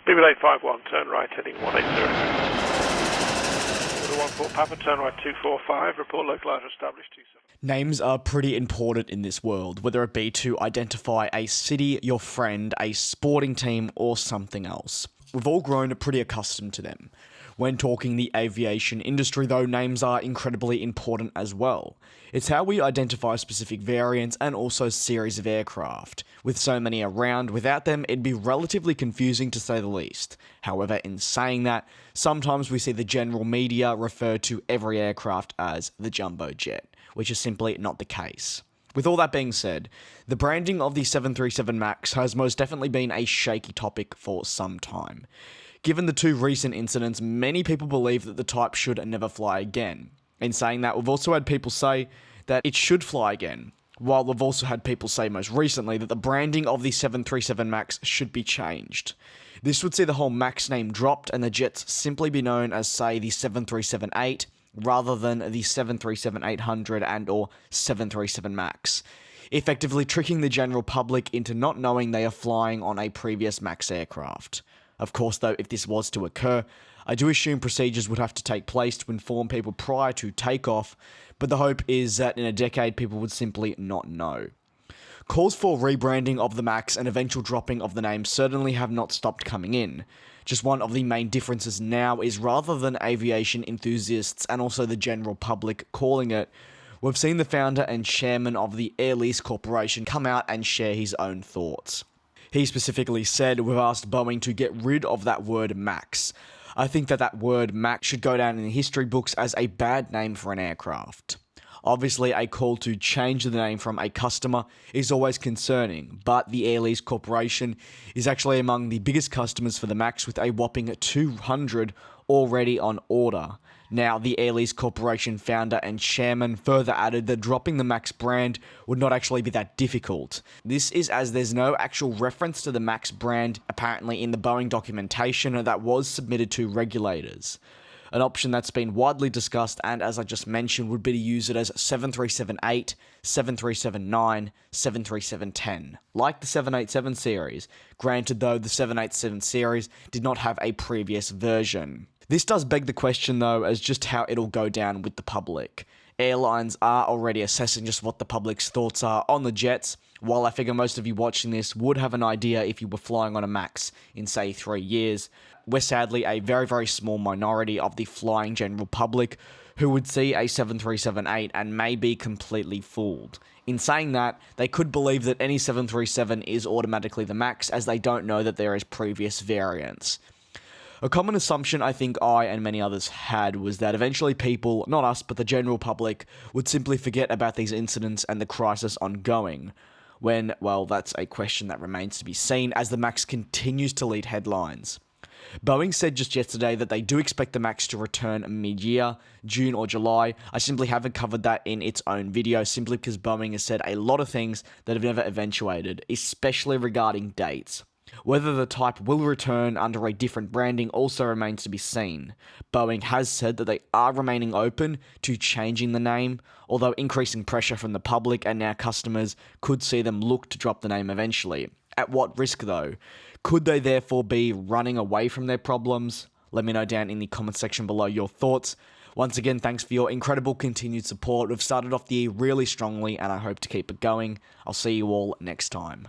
BB851, turn right, heading 180. 14 Papa, turn right 245, report localizer established 27. Names are pretty important in this world, whether it be to identify a city, your friend, a sporting team, or something else. We've all grown pretty accustomed to them. When talking the aviation industry, though, names are incredibly important as well. It's how we identify specific variants and also series of aircraft. With so many around, without them, it'd be relatively confusing to say the least. However, in saying that, sometimes we see the general media refer to every aircraft as the jumbo jet, which is simply not the case. With all that being said, the branding of the 737 MAX has most definitely been a shaky topic for some time. Given the two recent incidents, many people believe that the type should never fly again. In saying that, we've also had people say that it should fly again, while we've also had people say most recently that the branding of the 737 MAX should be changed. This would see the whole MAX name dropped and the jets simply be known as, say, the 737-8, rather than the 737-800 and or 737 MAX, effectively tricking the general public into not knowing they are flying on a previous MAX aircraft. Of course, though, if this was to occur, I do assume procedures would have to take place to inform people prior to takeoff, but the hope is that in a decade people would simply not know. Calls for rebranding of the MAX and eventual dropping of the name certainly have not stopped coming in. Just one of the main differences now is rather than aviation enthusiasts and also the general public calling it, we've seen the founder and chairman of the Lease Corporation come out and share his own thoughts. He specifically said, "We've asked Boeing to get rid of that word MAX. I think that word MAX should go down in the history books as a bad name for an aircraft." Obviously, a call to change the name from a customer is always concerning, but the Lease Corporation is actually among the biggest customers for the MAX with a whopping 200 already on order. Now, the Lease Corporation founder and chairman further added that dropping the MAX brand would not actually be that difficult. This is as there's no actual reference to the MAX brand apparently in the Boeing documentation that was submitted to regulators. An option that's been widely discussed and, as I just mentioned, would be to use it as 737-8, 737-9, 737-10, like the 787 series. Granted, though, the 787 series did not have a previous version. This does beg the question, though, as just how it'll go down with the public. Airlines are already assessing just what the public's thoughts are on the jets, while I figure most of you watching this would have an idea if you were flying on a MAX in, say, 3 years. We're sadly a very, very small minority of the flying general public who would see a 737-8 and may be completely fooled. In saying that, they could believe that any 737 is automatically the MAX as they don't know that there is previous variants. A common assumption I think I and many others had was that eventually people, not us but the general public, would simply forget about these incidents and the crisis ongoing. When, well, that's a question that remains to be seen as the MAX continues to lead headlines. Boeing said just yesterday that they do expect the MAX to return mid-year, June or July. I simply haven't covered that in its own video simply because Boeing has said a lot of things that have never eventuated, especially regarding dates. Whether the type will return under a different branding also remains to be seen. Boeing has said that they are remaining open to changing the name, although increasing pressure from the public and now customers could see them look to drop the name eventually. At what risk though? Could they therefore be running away from their problems? Let me know down in the comment section below your thoughts. Once again, thanks for your incredible continued support. We've started off the year really strongly and I hope to keep it going. I'll see you all next time.